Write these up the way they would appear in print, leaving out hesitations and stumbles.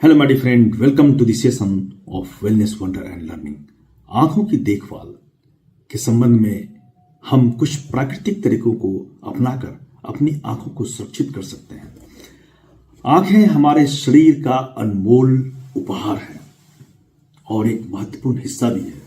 Hello my dear friend, welcome to the session of wellness wonder and learning. आंखों की देखभाल के संबंध में हम कुछ प्राकृतिक तरीकों को अपनाकर अपनी आंखों को सुरक्षित कर सकते हैं। आंखें हमारे शरीर का अनमोल उपहार है और एक महत्वपूर्ण हिस्सा भी है।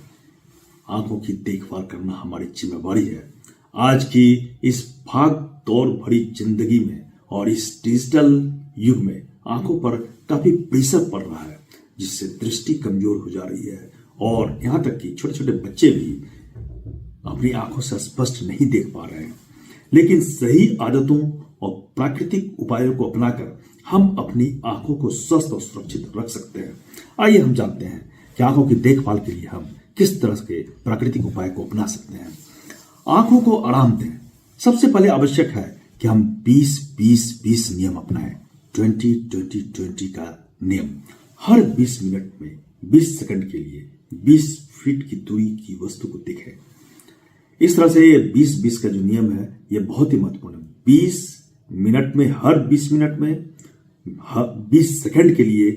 आंखों की देखभाल करना हमारी जिम्मेवारी है। आज की इस भाग दौड़ भरी जिंदगी में और इस डिजिटल युग में आंखों पर काफी प्रेशर पड़ रहा है, जिससे दृष्टि कमजोर हो जा रही है और यहां तक कि छोटे छोटे बच्चे भी अपनी आंखों से स्पष्ट नहीं देख पा रहे हैं। लेकिन सही आदतों और प्राकृतिक उपायों को अपनाकर हम अपनी आंखों को स्वस्थ और सुरक्षित रख सकते हैं। आइए हम जानते हैं कि आंखों की देखभाल के लिए हम किस तरह के प्राकृतिक उपाय को अपना सकते हैं। आंखों को आराम दें। सबसे पहले आवश्यक है कि हम 20-20-20 नियम अपनाएं। 20-20-20 का नियम। हर 20 मिनट में 20 सेकंड के लिए 20 फीट की दूरी की वस्तु को देखें। इस तरह से ये 20-20 का जो नियम है ये बहुत ही महत्वपूर्ण है। 20 मिनट में हर 20 मिनट में 20 सेकंड के लिए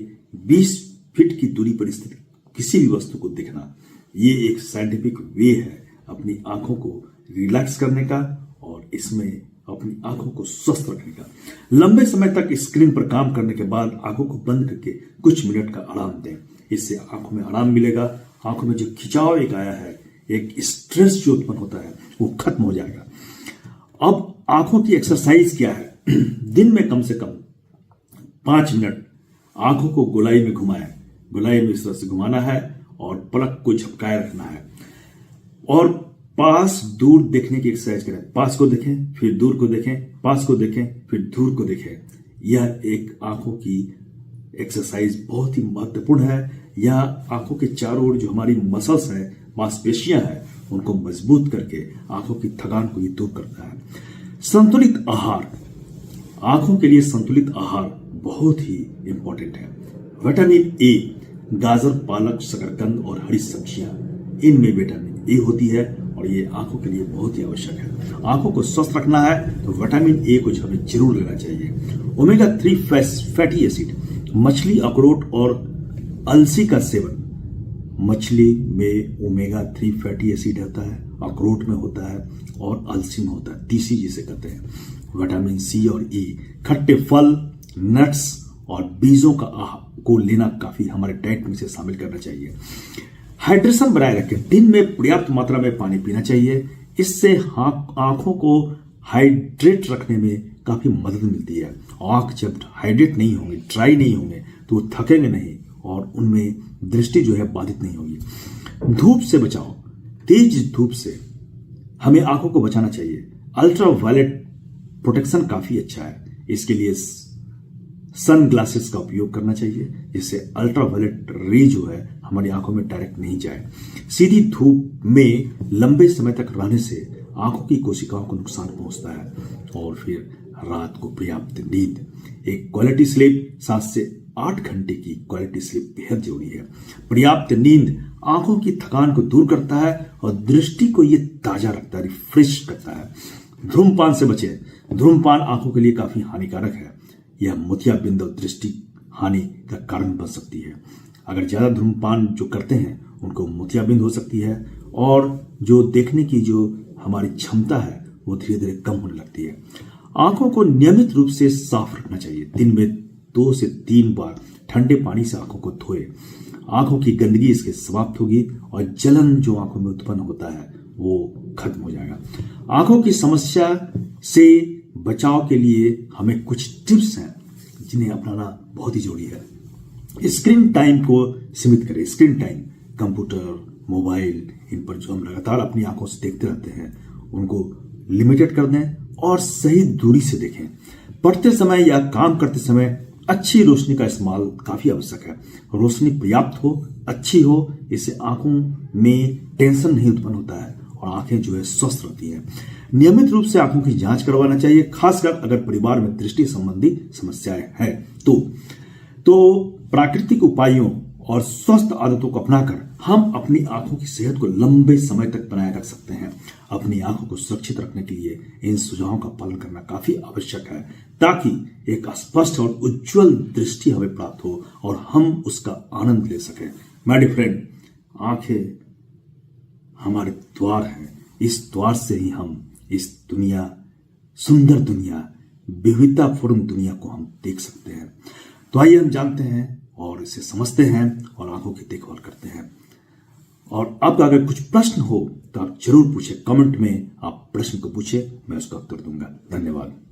20 फीट की दूरी पर स्थित किसी भी वस्तु को देखना, ये एक साइंटिफिक वे है अपनी आंखों को रिलैक्स करने का और इसमें अपनी आंखों को स्वस्थ रखने का। लंबे समय तक स्क्रीन पर काम करने के बाद आंखों को बंद करके कुछ मिनट का आराम दें। इससे आंखों में आराम मिलेगा। आंखों में जो खिंचाव एक आया है, एक स्ट्रेस जो उत्पन्न होता है, वो खत्म हो जाएगा। अब आंखों की एक्सरसाइज क्या है? दिन में कम से कम 5 मिनट आंखों को गोलाई में घुमाएं। गोलाई में इस तरह से घुमाना है और पलक को झपकाए रखना है और पास दूर देखने की एक्सरसाइज करें। पास को देखें, फिर दूर को देखें, पास को देखें, फिर दूर को देखें। यह एक आंखों की एक्सरसाइज बहुत ही महत्वपूर्ण है। यह आंखों के चारों ओर जो हमारी मसल्स है, मांसपेशियां हैं, उनको मजबूत करके आंखों की थकान को भी दूर करता है। संतुलित आहार। आंखों के लिए संतुलित आहार बहुत ही इंपॉर्टेंट है। विटामिन ए, गाजर, पालक, शकरकंद और हरी सब्जियां, इनमें विटामिन ए होती है और ये आंखों के लिए बहुत ही आवश्यक है। आंखों को स्वस्थ रखना है तो विटामिन ए को हमें जरूर लेना चाहिए। ओमेगा 3 फैटी एसिड, मछली, अखरोट और अलसी का सेवन। मछली में ओमेगा 3 फैटी एसिड होता है, अखरोट में होता है और अलसी में होता है, तीसी जिसे कहते हैं। विटामिन सी और ई, खट्टे फल, नट्स और बीजों को लेना काफी हमारे डाइट में से शामिल करना चाहिए। हाइड्रेशन बनाए रखें। दिन में पर्याप्त मात्रा में पानी पीना चाहिए। इससे आंखों को हाइड्रेट रखने में काफी मदद मिलती है। आंख जब हाइड्रेट नहीं होंगे, ड्राई नहीं होंगे, तो वो थकेंगे नहीं और उनमें दृष्टि जो है बाधित नहीं होगी। धूप से बचाओ। तेज धूप से हमें आंखों को बचाना चाहिए। अल्ट्रा वायलेट प्रोटेक्शन काफी अच्छा है। इसके लिए सन ग्लासेस का उपयोग करना चाहिए, जिससे अल्ट्रा वायलेट रे जो है हमारी आंखों में डायरेक्ट नहीं जाए। सीधी धूप में लंबे समय तक रहने से आंखों की कोशिकाओं को नुकसान पहुंचता है और फिर रात को पर्याप्त नींद। एक क्वालिटी स्लीप, 7 से 8 घंटे की क्वालिटी स्लीप बेहद जरूरी है। पर्याप्त नींद आंखों की थकान को दूर करता है और दृष्टि को ये ताजा रखता है, रिफ्रेश करता है। धूम्रपान से बचें। धूम्रपान आंखों के लिए काफी हानिकारक है। यह मोतियाबिंद और दृष्टि हानि का कारण बन सकती है। अगर ज्यादा धूम्रपान जो करते हैं उनको मोतियाबिंद हो सकती है और जो देखने की जो हमारी क्षमता है वो धीरे धीरे कम होने लगती है। आंखों को नियमित रूप से साफ रखना चाहिए। दिन में 2 से 3 बार ठंडे पानी से आंखों को धोए। आंखों की गंदगी इसके समाप्त होगी और जलन जो आंखों में उत्पन्न होता है वो खत्म हो जाएगा। आंखों की समस्या से बचाव के लिए हमें कुछ टिप्स हैं जिन्हें अपनाना बहुत ही जरूरी है। स्क्रीन टाइम को सीमित करें। स्क्रीन टाइम, कंप्यूटर, मोबाइल, इन पर जो हम लगातार अपनी आंखों से देखते रहते हैं उनको लिमिटेड कर दें और सही दूरी से देखें। पढ़ते समय या काम करते समय अच्छी रोशनी का इस्तेमाल काफी आवश्यक है। रोशनी पर्याप्त हो, अच्छी हो, इससे आंखों में टेंशन नहीं उत्पन्न होता है और आंखें जो है स्वस्थ रहती हैं। नियमित रूप से आंखों की जांच करवाना चाहिए, खासकर अगर परिवार में दृष्टि संबंधी समस्याएं हैं तो प्राकृतिक उपायों और स्वस्थ आदतों को अपनाकर हम अपनी आंखों की सेहत को लंबे समय तक बनाए रख सकते हैं। अपनी आंखों को सुरक्षित रखने के लिए इन सुझावों का पालन करना काफी आवश्यक है, ताकि एक स्पष्ट और उज्जवल दृष्टि हमें प्राप्त हो और हम उसका आनंद ले सकें। माय डियर फ्रेंड, आंखें हमारे द्वार हैं। इस द्वार से ही हम इस दुनिया, सुंदर दुनिया, विविधतापूर्ण दुनिया को हम देख सकते हैं। तो आइए हम जानते हैं और इसे समझते हैं और आंखों की देखभाल करते हैं। और आपका अगर कुछ प्रश्न हो तो आप जरूर पूछें, कमेंट में आप प्रश्न को पूछें, मैं उसका उत्तर दूंगा। धन्यवाद।